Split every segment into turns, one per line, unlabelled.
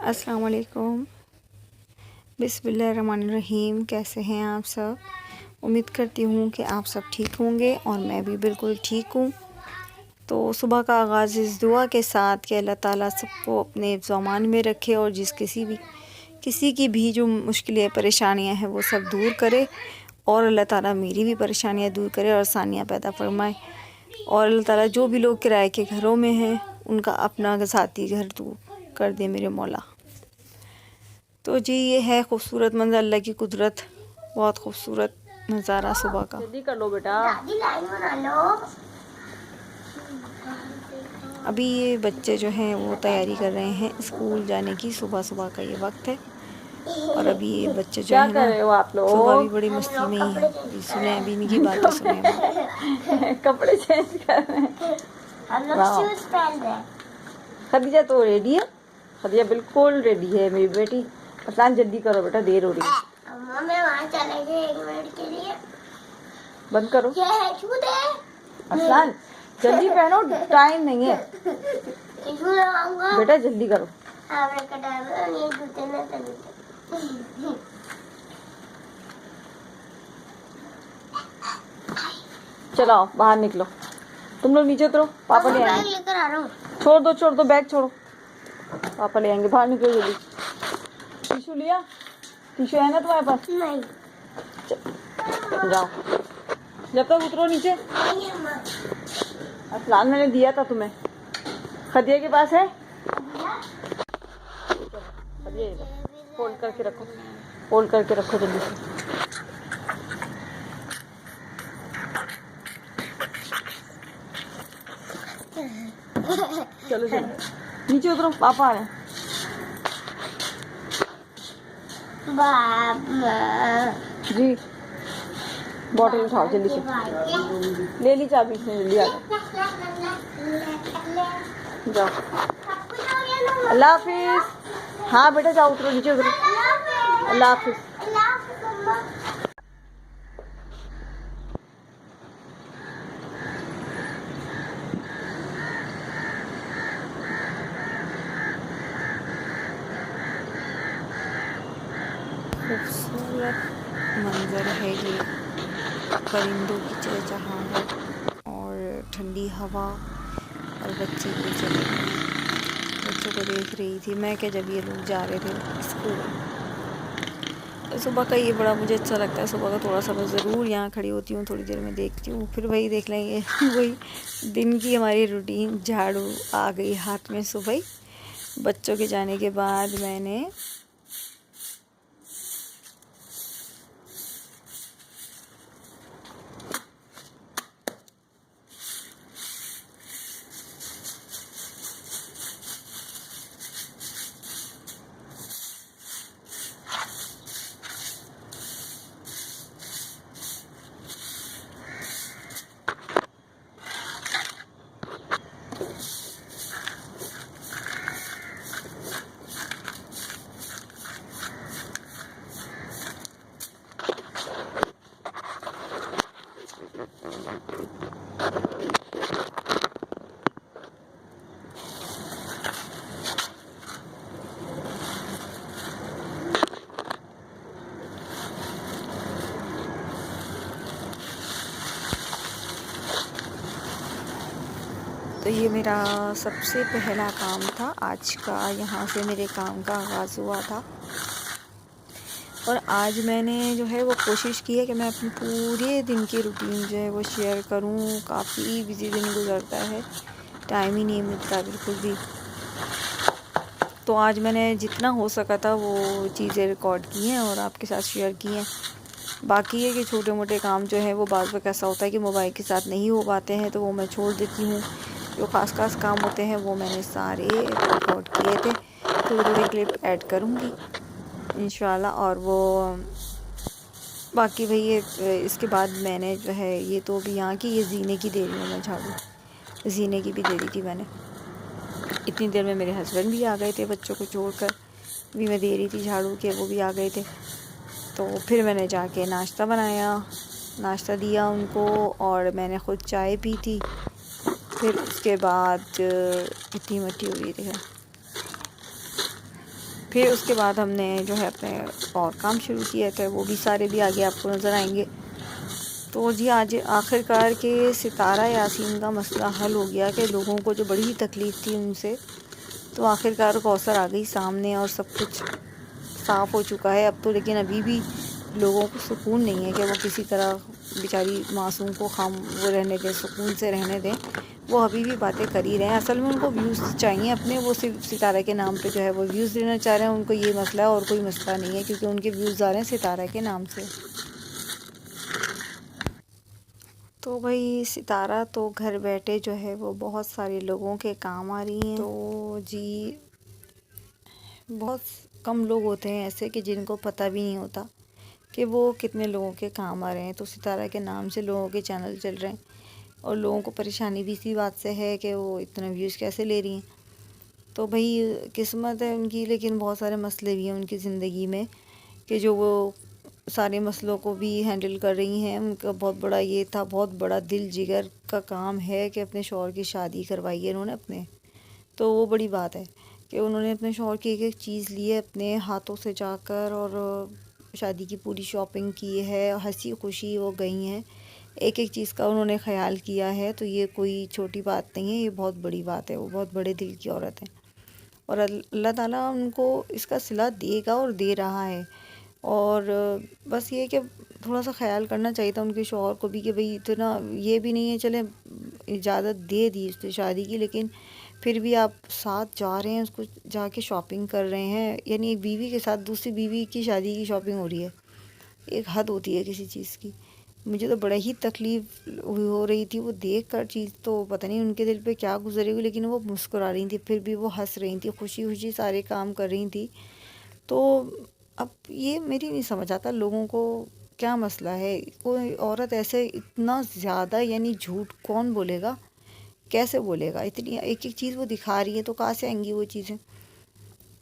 السلام علیکم، بسم اللہ الرحمن الرحیم۔ کیسے ہیں آپ سب؟ امید کرتی ہوں کہ آپ سب ٹھیک ہوں گے اور میں بھی بالکل ٹھیک ہوں۔ تو صبح کا آغاز اس دعا کے ساتھ کہ اللہ تعالیٰ سب کو اپنے حفظ و امان میں رکھے اور کسی کی بھی جو مشکلیں پریشانیاں ہیں وہ سب دور کرے، اور اللہ تعالیٰ میری بھی پریشانیاں دور کرے اور آسانیاں پیدا فرمائے، اور اللہ تعالیٰ جو بھی لوگ کرائے کے گھروں میں ہیں ان کا اپنا ذاتی گھر دور کر دے میرے مولا۔ تو جی یہ ہے خوبصورت منظر، اللہ کی قدرت، بہت خوبصورت نظارہ صبح کا۔
جلدی کر لو بیٹا،
ابھی یہ بچے جو ہیں وہ تیاری کر رہے ہیں اسکول جانے کی، صبح کا یہ وقت ہے، اور ابھی یہ بچے جو
کیا
ہیں
کر
نا
رہے ہو آپ لوگ؟
صبح بھی بڑی مستی میں ہی ہیں۔ ابھی سنیں، ابھی ان کی باتیں سنیں ہم۔
کپڑے چینج کر رہے ہیں،
ہم لوگ شوز پہن رہے ہیں۔
خدیجہ تو ریڈی ہے، خدیجہ بالکل ریڈی ہے میری بیٹی۔ اسلان جلدی کرو بیٹا، دیر ہو رہی ہے۔
اماں میں وہاں چلے گئے 1 منٹ کے لیے۔
بند کرو
یہ ہے جھوٹ ہے،
اسلان، جلدی پہنو، ٹائم نہیں ہے
جھوٹ لگاؤں گا۔
بیٹا، جلدی کرو۔
آپ نے کٹا یہ جوتے نہ پہنتے۔
چلاؤ باہر نکلو، تم لوگ نیچے اترو، پاپا لے آئیں
بیگ
گے۔
لے کر آ رہا ہوں۔
چھوڑ دو بیگ، چھوڑو، پاپا لے آئیں گے، باہر نکلو جلدی۔ ٹیشو لیا؟ ٹیشو ہے نا تمہارے پاس؟
نہیں
جاؤ، جب تک اترو نیچے۔
نہیں اماں۔
اسلان میں نے دیا تھا تمہیں، خدیجہ کے پاس ہے؟ خدیجہ فولڈ کر کے رکھو، فولڈ کر کے رکھو جلدی سے۔ چلو نیچے اترو، پاپا آ رہے ہیں۔
بابا
جی بوٹل اٹھاؤ جلدی سے، لے لی چابی اس نے، جلدی آ جاؤ۔ اللہ حافظ۔ ہاں بیٹا جاؤ، اترو نیچے اترو۔ اللہ حافظ۔
خوبصورت منظر ہے یہ، پرندوں کی چہچہاہٹ اور ٹھنڈی ہوا، اور بچے یہ چلے گئے ہیں۔ بچوں کو دیکھ رہی تھی میں کہ جب یہ لوگ جا رہے تھے اسکول، صبح کا یہ بڑا مجھے اچھا لگتا ہے۔ صبح کا تھوڑا سا میں ضرور یہاں کھڑی ہوتی ہوں، تھوڑی دیر میں دیکھتی ہوں، پھر وہی دیکھ لیں گے وہی دن کی ہماری روٹین۔ جھاڑو آ گئی ہاتھ میں صبح ہی، بچوں کے جانے کے بعد میں نے تو یہ میرا سب سے پہلا کام تھا آج کا، یہاں سے میرے کام کا آغاز ہوا تھا، اور آج میں نے جو ہے وہ کوشش کی ہے کہ میں اپنے پورے دن کی روٹین جو ہے وہ شیئر کروں۔ کافی بزی دن گزرتا ہے، ٹائم ہی نہیں ملتا بالکل بھی۔ تو آج میں نے جتنا ہو سکا تھا وہ چیزیں ریکارڈ کی ہیں اور آپ کے ساتھ شیئر کی ہیں۔ باقی یہ کہ چھوٹے موٹے کام جو ہے وہ بعض وقت ایسا ہوتا ہے کہ موبائل کے ساتھ نہیں ہو پاتے ہیں، تو وہ میں چھوڑ دیتی ہوں۔ جو خاص کام ہوتے ہیں وہ میں نے سارے ریکارڈ کیے تھے، تھوڑی کلپ ایڈ کروں گی انشاءاللہ۔ اور وہ باقی وہی اس کے بعد میں نے جو ہے یہ تو بھی یہاں کی یہ زینے کی دے رہی ہوں میں جھاڑو، زینے کی بھی دے دی تھی میں نے۔ اتنی دیر میں میرے ہسبینڈ بھی آ گئے تھے بچوں کو چھوڑ کر، بھی میں دے رہی تھی جھاڑو کہ وہ بھی آ گئے تھے۔ تو پھر میں نے جا کے ناشتہ بنایا، ناشتہ دیا ان کو، اور میں نے خود چائے پی تھی۔ پھر اس کے بعد اتنی مٹی ہو رہی تھی، پھر اس کے بعد ہم نے جو ہے اپنے اور کام شروع کیا تھے، وہ بھی سارے بھی آگے آپ کو نظر آئیں گے۔ تو جی آج آخر کار کے ستارہ یاسین کا مسئلہ حل ہو گیا کہ لوگوں کو جو بڑی ہی تکلیف تھی ان سے، تو آخر کار کوثر آ گئی سامنے اور سب کچھ صاف ہو چکا ہے اب تو۔ لیکن ابھی بھی لوگوں کو سکون نہیں ہے کہ وہ کسی طرح بیچاری معصوم کو وہ رہنے دیں، سکون سے رہنے دیں۔ وہ ابھی بھی باتیں کر ہی رہے ہیں، اصل میں ان کو ویوز چاہیے اپنے، وہ صرف ستارہ کے نام پہ جو ہے وہ ویوز لینا چاہ رہے ہیں۔ ان کو یہ مسئلہ ہے اور کوئی مسئلہ نہیں ہے، کیونکہ ان کے ویوز آ رہے ہیں ستارہ کے نام سے۔ تو بھائی ستارہ تو گھر بیٹھے جو ہے وہ بہت سارے لوگوں کے کام آ رہی ہیں۔ تو جی بہت کم لوگ ہوتے ہیں ایسے کہ جن کو پتہ بھی نہیں ہوتا کہ وہ کتنے لوگوں کے کام آ رہے ہیں۔ تو ستارہ کے نام سے لوگوں کے چینل چل رہے ہیں اور لوگوں کو پریشانی بھی اسی بات سے ہے کہ وہ اتنا ویوز کیسے لے رہی ہیں۔ تو بھائی قسمت ہے ان کی، لیکن بہت سارے مسئلے بھی ہیں ان کی زندگی میں کہ جو وہ سارے مسئلوں کو بھی ہینڈل کر رہی ہیں۔ ان کا بہت بڑا یہ تھا، بہت بڑا دل جگر کا کام ہے کہ اپنے شوہر کی شادی کروائی ہے انہوں نے اپنے۔ تو وہ بڑی بات ہے کہ انہوں نے اپنے شوہر کی ایک ایک چیز لی ہے اپنے ہاتھوں سے جا کر، اور شادی کی پوری شاپنگ کی ہے، ہنسی خوشی وہ گئی ہیں، ایک ایک چیز کا انہوں نے خیال کیا ہے۔ تو یہ کوئی چھوٹی بات نہیں ہے، یہ بہت بڑی بات ہے، وہ بہت بڑے دل کی عورت ہیں اور اللہ تعالیٰ ان کو اس کا صلہ دے گا اور دے رہا ہے۔ اور بس یہ کہ تھوڑا سا خیال کرنا چاہیے تھا ان کے شوہر کو بھی کہ بھئی اتنا یہ بھی نہیں ہے، چلیں اجازت دے دی اس نے شادی کی، لیکن پھر بھی آپ ساتھ جا رہے ہیں، اس کو جا کے شاپنگ کر رہے ہیں، یعنی ایک بیوی کے ساتھ دوسری بیوی کی شادی کی شاپنگ ہو رہی ہے، ایک حد ہوتی ہے کسی چیز کی۔ مجھے تو بڑا ہی تکلیف ہو رہی تھی وہ دیکھ کر چیز، تو پتہ نہیں ان کے دل پہ کیا گزرے ہوئی، لیکن وہ مسکرا رہی تھی، پھر بھی وہ ہنس رہی تھی، خوشی خوشی سارے کام کر رہی تھی۔ تو اب یہ میری نہیں سمجھ آتا لوگوں کو کیا مسئلہ ہے، کوئی عورت ایسے اتنا زیادہ یعنی جھوٹ کون بولے گا، کیسے بولے گا، اتنی ایک ایک چیز وہ دکھا رہی ہے تو کہاں سے آئیں گی وہ چیزیں۔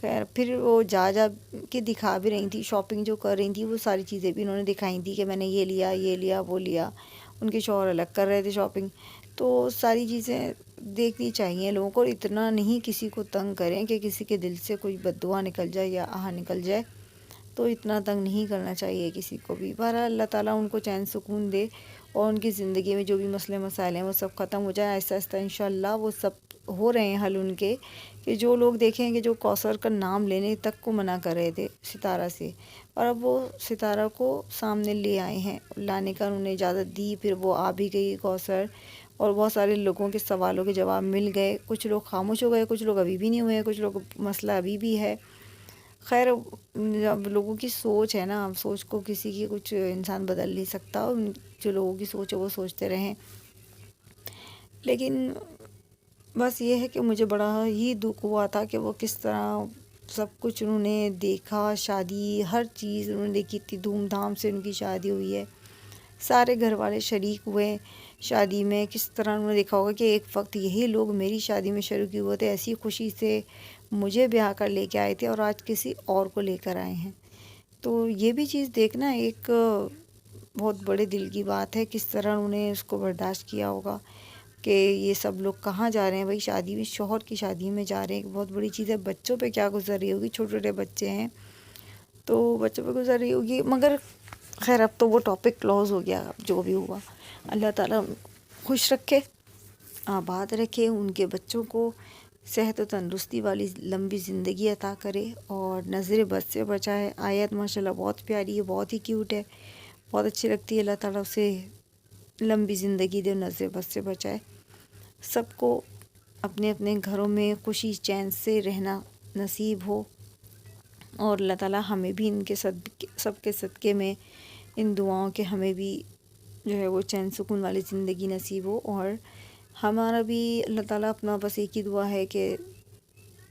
خیر پھر وہ جا کے دکھا بھی رہی تھی، شاپنگ جو کر رہی تھی وہ ساری چیزیں بھی انہوں نے دکھائی تھی کہ میں نے یہ لیا یہ لیا وہ لیا، ان کے شوہر الگ کر رہے تھے شاپنگ۔ تو ساری چیزیں دیکھنی چاہیے لوگوں کو، اتنا نہیں کسی کو تنگ کریں کہ کسی کے دل سے کوئی بد دعا نکل جائے یا آہ نکل جائے، تو اتنا تنگ نہیں کرنا چاہیے کسی کو بھی۔ بہرحال اللہ تعالیٰ ان کو چین سکون دے اور ان کی زندگی میں جو بھی مسئلے مسائل ہیں وہ سب ختم ہو جائیں آہستہ آہستہ انشاءاللہ۔ وہ سب ہو رہے ہیں حل ان کے، کہ جو لوگ دیکھیں کہ جو کوثر کا نام لینے تک کو منع کر رہے تھے ستارہ سے، اور اب وہ ستارہ کو سامنے لے آئے ہیں، لانے کا انہوں نے اجازت دی، پھر وہ آ بھی گئی کوثر، اور بہت سارے لوگوں کے سوالوں کے جواب مل گئے۔ کچھ لوگ خاموش ہو گئے، کچھ لوگ ابھی بھی نہیں ہوئے، کچھ لوگ مسئلہ ابھی بھی ہے۔ خیر اب لوگوں کی سوچ ہے نا، سوچ کو کسی کی کچھ انسان بدل نہیں سکتا، جو لوگوں کی سوچ ہے وہ سوچتے رہیں۔ لیکن بس یہ ہے کہ مجھے بڑا ہی دکھ ہوا تھا کہ وہ کس طرح سب کچھ انہوں نے دیکھا، شادی ہر چیز انہوں نے دیکھی، اتنی دھوم دھام سے ان کی شادی ہوئی ہے، سارے گھر والے شریک ہوئے شادی میں۔ کس طرح انہوں نے دیکھا ہوگا کہ ایک وقت یہی لوگ میری شادی میں شریک ہوئے تھے، ایسی خوشی سے مجھے بیاہ کر لے کے آئے تھے، اور آج کسی اور کو لے کر آئے ہیں۔ تو یہ بھی چیز دیکھنا ایک بہت بڑے دل کی بات ہے، کس طرح انہوں نے اس کو برداشت کیا ہوگا کہ یہ سب لوگ کہاں جا رہے ہیں بھائی، شادی میں شوہر کی شادی میں جا رہے ہیں، ایک بہت بڑی چیز ہے۔ بچوں پہ کیا گزر رہی ہوگی، چھوٹے چھوٹے بچے ہیں تو بچوں پہ گزر رہی ہوگی، مگر خیر اب تو وہ ٹاپک کلوز ہو گیا، اب جو بھی ہوا اللہ تعالیٰ خوش رکھے، آباد رکھے، ان کے بچوں کو صحت و تندرستی والی لمبی زندگی عطا کرے اور نظر بد سے بچائے۔ آیت ماشاءاللہ بہت پیاری ہے، بہت ہی کیوٹ ہے، بہت اچھی لگتی ہے، اللہ تعالیٰ اسے لمبی زندگی دے، نظر بد سے بچائے۔ سب کو اپنے اپنے گھروں میں خوشی چین سے رہنا نصیب ہو، اور اللہ تعالیٰ ہمیں بھی ان کے سب کے صدقے میں ان دعاؤں کے ہمیں بھی جو ہے وہ چین سکون والی زندگی نصیب ہو، اور ہمارا بھی اللہ تعالیٰ اپنا بس ایک ہی دعا ہے کہ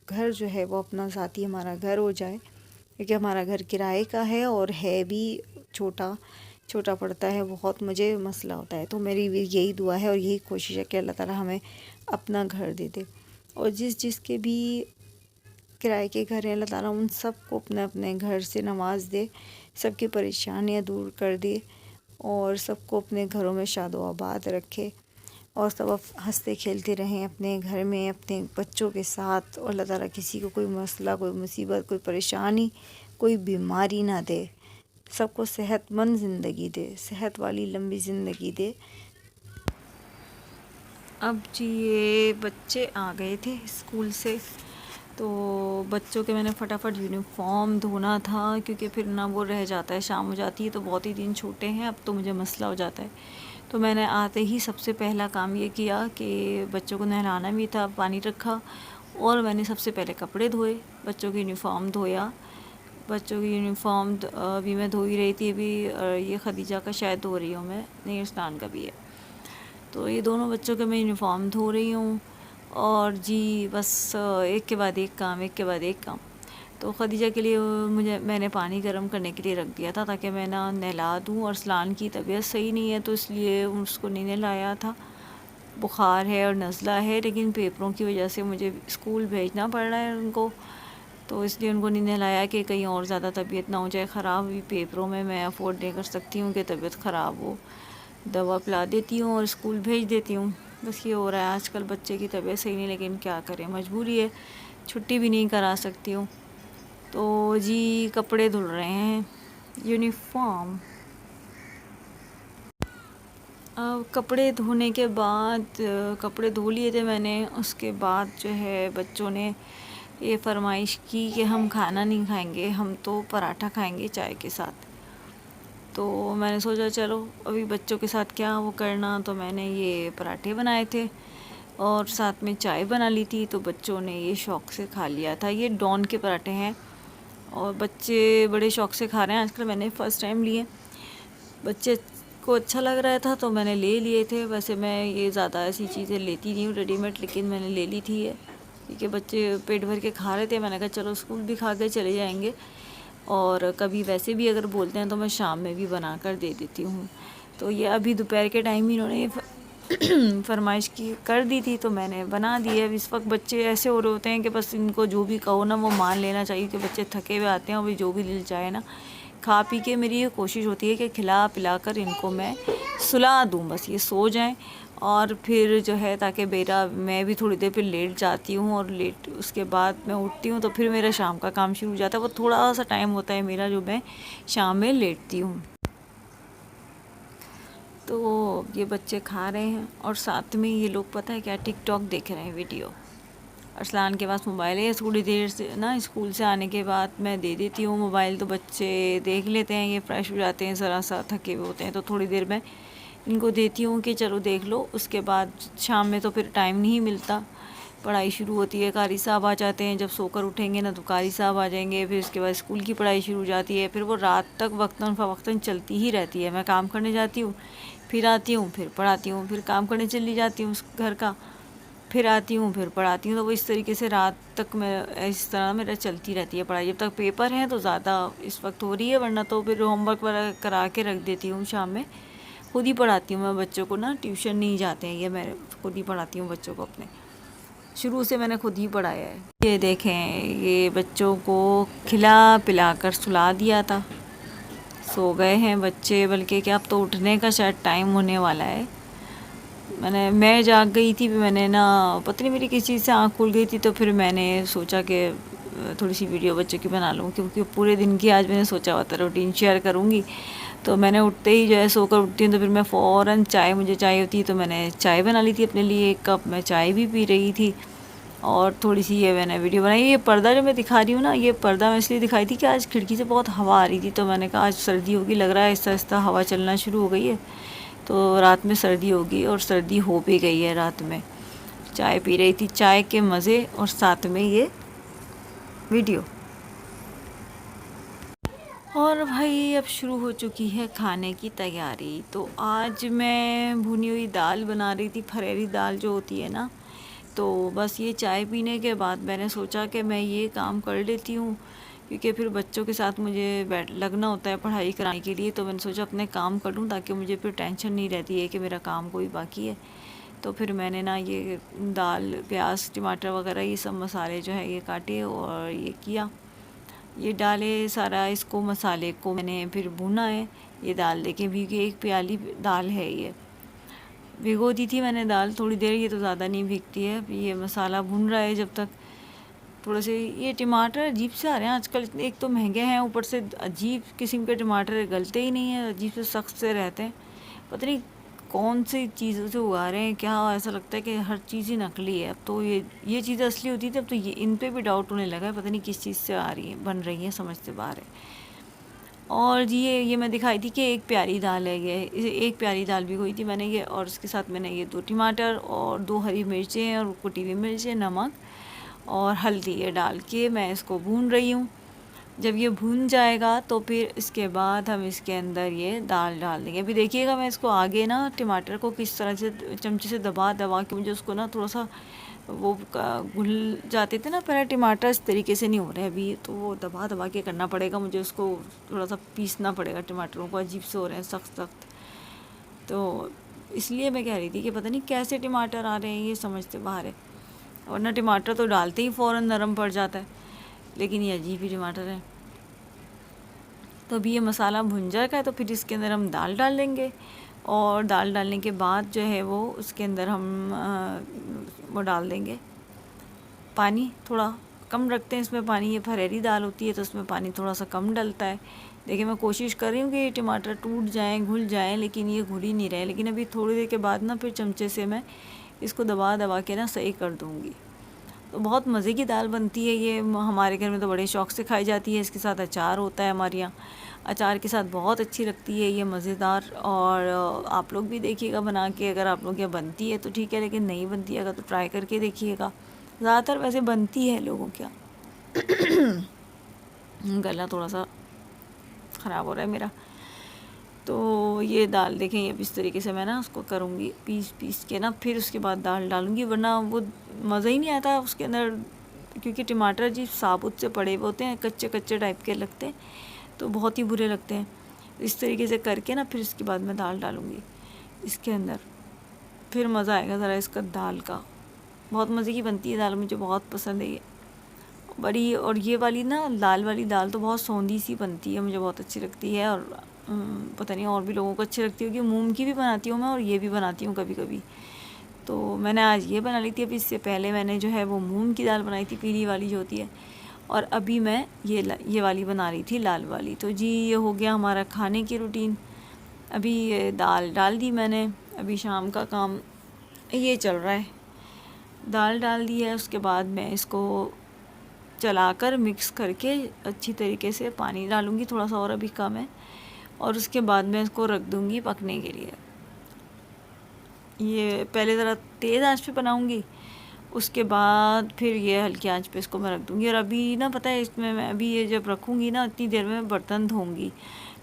گھر جو ہے وہ اپنا ذاتی ہمارا گھر ہو جائے، کیونکہ ہمارا گھر کرائے کا ہے اور ہے بھی چھوٹا پڑتا ہے بہت، مجھے مسئلہ ہوتا ہے۔ تو میری بھی یہی دعا ہے اور یہی کوشش ہے کہ اللہ تعالیٰ ہمیں اپنا گھر دے دے، اور جس کے بھی کرائے کے گھر ہیں اللہ تعالیٰ ان سب کو اپنے اپنے گھر سے نواز دے، سب کی پریشانیاں دور کر دے، اور سب کو اپنے گھروں میں شاد و آباد رکھے۔ اور سب ہنستے کھیلتے رہیں اپنے گھر میں اپنے بچوں کے ساتھ، اور اللہ تعالیٰ کسی کو کوئی مسئلہ، کوئی مصیبت، کوئی پریشانی، کوئی بیماری نہ دے، سب کو صحت مند زندگی دے، صحت والی لمبی زندگی دے۔ اب جی یہ بچے آ گئے تھے اسکول سے، تو بچوں کے میں نے فٹافٹ یونیفارم دھونا تھا، کیونکہ پھر نہ وہ رہ جاتا ہے، شام ہو جاتی ہے تو بہت ہی دن چھوٹے ہیں، اب تو مجھے مسئلہ ہو جاتا ہے۔ تو میں نے آتے ہی سب سے پہلا کام یہ کیا کہ بچوں کو نہلانا بھی تھا، پانی رکھا، اور میں نے سب سے پہلے کپڑے دھوئے، بچوں کی یونیفارم دھویا۔ بچوں کی یونیفارم ابھی میں دھو ہی رہی تھی، ابھی یہ خدیجہ کا شاید دھو رہی ہوں میں، نہیں ارسلان کا بھی ہے، تو یہ دونوں بچوں کے میں یونیفارم دھو رہی ہوں، اور جی بس ایک کے بعد ایک کام، ایک کے بعد ایک کام۔ تو خدیجہ کے لیے میں نے پانی گرم کرنے کے لیے رکھ دیا تھا تاکہ میں نہلا دوں، اور ارسلان کی طبیعت صحیح نہیں ہے تو اس لیے اس کو نہیں نہلایا تھا، بخار ہے اور نزلہ ہے، لیکن پیپروں کی وجہ سے مجھے اسکول بھیجنا پڑ رہا ہے ان کو، تو اس لیے ان کو نہیں نہلایا کہ کہیں اور زیادہ طبیعت نہ ہو جائے خراب، پیپروں میں افورڈ نہیں کر سکتی ہوں کہ طبیعت خراب ہو، دوا پلا دیتی ہوں اور اسکول بھیج دیتی ہوں۔ بس یہ ہو رہا ہے آج کل، بچے کی طبیعت صحیح نہیں، لیکن کیا کریں، مجبوری ہے، چھٹی بھی نہیں کرا سکتی ہوں۔ تو جی کپڑے دھل رہے ہیں، یونیفارم۔ اب کپڑے دھونے کے بعد، کپڑے دھو لیے تھے میں نے، اس کے بعد جو ہے بچوں نے یہ فرمائش کی کہ ہم کھانا نہیں کھائیں گے، ہم تو پراٹھا کھائیں گے چائے کے ساتھ۔ تو میں نے سوچا چلو ابھی بچوں کے ساتھ کیا وہ کرنا، تو میں نے یہ پراٹھے بنائے تھے اور ساتھ میں چائے بنا لی تھی، تو بچوں نے یہ شوق سے کھا لیا تھا۔ یہ ڈون کے پراٹھے ہیں اور بچے بڑے شوق سے کھا رہے ہیں آج کل، میں نے فرسٹ ٹائم لیے، بچے کو اچھا لگ رہا تھا تو میں نے لے لیے تھے۔ ویسے میں یہ زیادہ ایسی چیزیں لیتی نہیں ہوں ریڈی میڈ، لیکن میں نے لے لی تھی یہ، کیونکہ بچے پیٹ بھر کے کھا رہے تھے، میں نے کہا چلو اسکول بھی کھا کے چلے جائیں گے، اور کبھی ویسے بھی اگر بولتے ہیں تو میں شام میں بھی بنا کر دے دیتی ہوں۔ تو یہ ابھی دوپہر کے ٹائم ہی انہوں نے فرمائش کی کر دی تھی تو میں نے بنا دی ہے۔ اب اس وقت بچے ایسے ہو رہے ہوتے ہیں کہ بس ان کو جو بھی کہو نا وہ مان لینا چاہیے، کہ بچے تھکے ہوئے آتے ہیں اور جو بھی دل چاہے نا کھا پی کے، میری یہ کوشش ہوتی ہے کہ کھلا پلا کر ان کو میں سلا دوں، بس یہ سو جائیں، اور پھر جو ہے تاکہ میں بھی تھوڑی دیر پھر لیٹ جاتی ہوں، اور اس کے بعد میں اٹھتی ہوں تو پھر میرا شام کا کام شروع ہو جاتا ہے۔ وہ تھوڑا سا ٹائم ہوتا ہے میرا جو میں شام میں لیٹتی ہوں۔ تو یہ بچے کھا رہے ہیں اور ساتھ میں یہ لوگ پتہ ہے کیا ٹک ٹاک دیکھ رہے ہیں، ویڈیو۔ ارسلان کے پاس موبائل ہے، تھوڑی دیر سے نا اسکول سے آنے کے بعد میں دے دیتی ہوں موبائل، تو بچے دیکھ لیتے ہیں، یہ فریش ہو جاتے ہیں، ذرا سا تھکے ہوئے ہوتے ہیں، تو تھوڑی دیر میں ان کو دیتی ہوں کہ چلو دیکھ لو۔ اس کے بعد شام میں تو پھر ٹائم نہیں ملتا، پڑھائی شروع ہوتی ہے، قاری صاحب آ جاتے ہیں، جب سو کر اٹھیں گے نا تو قاری صاحب آ جائیں گے، پھر اس کے بعد اسکول کی پڑھائی شروع ہو جاتی ہے، پھر وہ رات تک وقتاً فوقتاً چلتی ہی رہتی ہے۔ میں کام کرنے جاتی ہوں، پھر آتی ہوں، پھر پڑھاتی ہوں، پھر کام کرنے چلی جاتی ہوں گھر کا، پھر آتی ہوں، پھر پڑھاتی ہوں، تو وہ اس طریقے سے رات تک میں اس طرح میرا چلتی رہتی ہے پڑھائی۔ جب تک پیپر ہیں تو زیادہ اس وقت ہو رہی ہے، ورنہ تو پھر ہوم ورک وغیرہ کرا کے رکھ دیتی ہوں شام میں۔ خود ہی پڑھاتی ہوں میں بچوں کو نا، ٹیوشن نہیں جاتے ہیں یہ، میں خود ہی پڑھاتی ہوں بچوں کو اپنے، شروع سے میں نے خود ہی پڑھایا ہے۔ یہ دیکھیں، یہ بچوں کو کھلا پلا کر سلا دیا تھا، سو گئے ہیں بچے، بلکہ کہ اب تو اٹھنے کا شاید ٹائم ہونے والا ہے۔ میں جاگ گئی تھی، میں نے نا پتہ نہیں میری کسی چیز سے آنکھ کھل گئی تھی، تو پھر میں نے سوچا کہ تھوڑی سی ویڈیو بچوں کی بنا لوں، کیونکہ پورے دن کی آج میں نے سوچا ہوا تھا روٹین شیئر کروں گی۔ تو میں نے اٹھتے ہی جو ہے سو کر اٹھتی ہوں تو پھر میں فوراً چائے مجھے چاہیے ہوتی ہے، تو میں نے چائے بنا لی تھی اپنے لیے، ایک کپ میں چائے بھی پی رہی تھی، اور تھوڑی سی یہ میں نے ویڈیو بنائی۔ یہ پردہ جو میں دکھا رہی ہوں نا، یہ پردہ میں اس لیے دکھائی تھی کہ آج کھڑکی سے بہت ہوا آ رہی تھی، تو میں نے کہا آج سردی ہوگی، لگ رہا ہے آہستہ آہستہ ہوا چلنا شروع ہو گئی ہے، تو رات میں سردی ہوگی، اور سردی ہو بھی گئی ہے رات میں۔ چائے پی رہی تھی، چائے کے مزے اور ساتھ میں یہ ویڈیو۔ اور بھائی اب شروع ہو چکی ہے کھانے کی تیاری۔ تو آج میں بھنی ہوئی دال بنا رہی تھی، پھریری دال جو ہوتی ہے نا، تو بس یہ چائے پینے کے بعد میں نے سوچا کہ میں یہ کام کر لیتی ہوں، کیونکہ پھر بچوں کے ساتھ مجھے لگنا ہوتا ہے پڑھائی کرانے کے لیے، تو میں نے سوچا اپنے کام کر لوں تاکہ مجھے پھر ٹینشن نہیں رہتی ہے کہ میرا کام کوئی باقی ہے۔ تو پھر میں نے نا یہ دال، پیاز، ٹماٹر وغیرہ یہ سب مسالے جو ہے یہ کاٹے اور یہ کیا، یہ ڈالے سارا، اس کو مسالے کو میں نے پھر بھونا ہے۔ یہ دال دیکھیں بھی کہ ایک پیالی دال ہے، یہ بھگو دی تھی میں نے دال تھوڑی دیر، یہ تو زیادہ نہیں بھیگتی ہے. اب یہ مسالہ بھن رہا ہے جب تک. تھوڑا سے یہ ٹماٹر عجیب سے آ رہے ہیں آج کل، ایک تو مہنگے ہیں، اوپر سے عجیب قسم کے ٹماٹر گلتے ہی نہیں ہیں، عجیب سے سخت سے رہتے ہیں. پتہ نہیں کون سی چیزوں سے اگا رہے ہیں کیا، ایسا لگتا ہے کہ ہر چیز ہی نقلی ہے. اب تو یہ چیزیں اصلی ہوتی تھی، اب تو یہ ان پہ بھی ڈاؤٹ ہونے لگا ہے، پتہ نہیں کس چیز سے آ رہی ہیں، بن رہی ہیں، سمجھ سے باہر ہے. اور جی یہ میں دکھائی تھی کہ ایک پیاری دال ہے، یہ ایک پیاری دال بھی ہوئی تھی میں نے یہ، اور اس کے ساتھ میں نے یہ 2 ٹماٹر اور 2 ہری مرچیں اور کٹی ہوئی مرچیں، نمک اور ہلدی یہ ڈال کے میں اس کو بھون رہی ہوں. جب یہ بھون جائے گا تو پھر اس کے بعد ہم اس کے اندر یہ دال ڈال دیں گے. ابھی دیکھیے گا میں اس کو آگے نا ٹماٹر کو کس طرح سے چمچے سے دبا کے مجھے اس کو نا تھوڑا سا وہ گھل جاتے تھے نا پہلے ٹماٹر، اس طریقے سے نہیں ہو رہے ابھی، تو وہ دبا کے کرنا پڑے گا مجھے، اس کو تھوڑا سا پیسنا پڑے گا. ٹماٹروں کو عجیب سے ہو رہے ہیں سخت. تو اس لیے میں کہہ رہی تھی کہ پتہ نہیں کیسے ٹماٹر آ رہے ہیں، یہ سمجھ سے باہر ہے. ورنہ ٹماٹر تو ڈالتے ہی فوراً نرم پڑ جاتا ہے، لیکن یہ عجیب ہی ٹماٹر ہے. تو ابھی یہ مسالہ بھن جائے گا تو پھر اس کے اندر ہم دال ڈال لیں گے، اور دال ڈالنے کے بعد جو ہے وہ اس کے اندر ہم وہ ڈال دیں گے پانی. تھوڑا کم رکھتے ہیں اس میں پانی، یہ پھریری دال ہوتی ہے تو اس میں پانی تھوڑا سا کم ڈلتا ہے. دیکھیں میں کوشش کر رہی ہوں کہ یہ ٹماٹر ٹوٹ جائیں، گھل جائیں، لیکن یہ گھل ہی نہیں رہے. لیکن ابھی تھوڑی دیر کے بعد نا پھر چمچے سے میں اس کو دبا کے نا صحیح کر دوں گی. تو بہت مزے کی دال بنتی ہے یہ، ہمارے گھر میں تو بڑے شوق سے کھائی جاتی ہے. اس کے ساتھ اچار ہوتا ہے ہمارے یہاں، اچار کے ساتھ بہت اچھی لگتی ہے یہ، مزیدار. اور آپ لوگ بھی دیکھیے گا بنا کے، اگر آپ لوگ یہ بنتی ہے تو ٹھیک ہے، لیکن نہیں بنتی ہے اگر تو ٹرائی کر کے دیکھیے گا. زیادہ تر ویسے بنتی ہے لوگوں کیا. گلا تھوڑا سا خراب ہو رہا ہے میرا. تو یہ دال دیکھیں یہ اس طریقے سے میں نا اس کو کروں گی پیس کے نا، پھر اس کے بعد دال ڈالوں گی، ورنہ وہ مزہ ہی نہیں آتا اس کے اندر، کیونکہ ٹماٹر جی ثابت سے پڑے ہوئے ہوتے ہیں، کچے ٹائپ کے لگتے ہیں، تو بہت ہی برے لگتے ہیں. اس طریقے سے کر کے نا پھر اس کے بعد میں دال ڈالوں گی اس کے اندر، پھر مزہ آئے گا ذرا اس کا دال کا. بہت مزے کی بنتی ہے دال، مجھے بہت پسند ہے یہ بڑی. اور یہ والی نا لال والی دال تو بہت سوندھی سی بنتی ہے، مجھے بہت اچھی لگتی ہے. اور پتہ نہیں اور بھی لوگوں کو اچھی لگتی ہوگی. مونگ کی بھی بناتی ہوں میں، اور یہ بھی بناتی ہوں کبھی کبھی. تو میں نے آج یہ بنا لی تھی. ابھی اس سے پہلے میں نے جو ہے وہ مونگ کی دال بنائی تھی، پیلی والی جو ہوتی ہے، اور ابھی میں یہ والی بنا رہی تھی، لال والی. تو جی یہ ہو گیا ہمارا کھانے کی روٹین. ابھی یہ دال ڈال دی میں نے، ابھی شام کا کام یہ چل رہا ہے. دال ڈال دی ہے، اس کے بعد میں اس کو چلا کر مکس کر کے اچھی طریقے سے پانی ڈالوں گی، تھوڑا سا اور ابھی کم ہے، اور اس کے بعد میں اس کو رکھ دوں گی پکنے کے لیے. یہ پہلے ذرا تیز آنچ پہ بناؤں گی، اس کے بعد پھر یہ ہلکی آنچ پہ اس کو میں رکھ دوں گی. اور ابھی نا پتہ ہے اس میں ابھی یہ جب رکھوں گی نا اتنی دیر میں برتن دھوں گی،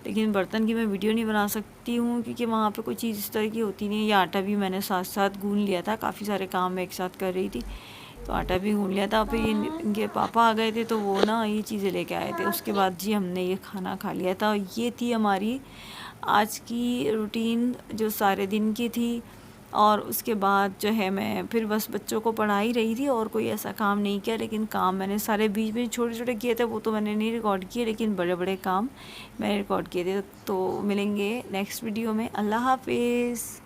لیکن برتن کی میں ویڈیو نہیں بنا سکتی ہوں کیونکہ وہاں پہ کوئی چیز اس طرح کی ہوتی نہیں ہے. یہ آٹا بھی میں نے ساتھ گون لیا تھا، کافی سارے کام میں ایک ساتھ کر رہی تھی تو آٹا بھی گون لیا تھا. پھر ان کے پاپا آ گئے تھے تو وہ نا یہ چیزیں لے کے آئے تھے. اس کے بعد جی ہم نے یہ کھانا کھا لیا تھا. یہ تھی ہماری آج کی روٹین جو سارے دن کی تھی. اور اس کے بعد جو ہے میں پھر بس بچوں کو پڑھا ہی رہی تھی، اور کوئی ایسا کام نہیں کیا. لیکن کام میں نے سارے بیچ میں چھوٹے کیے تھے، وہ تو میں نے نہیں ریکارڈ کیے، لیکن بڑے کام میں نے ریکارڈ کیے تھے. تو ملیں گے نیکسٹ ویڈیو میں. اللہ حافظ.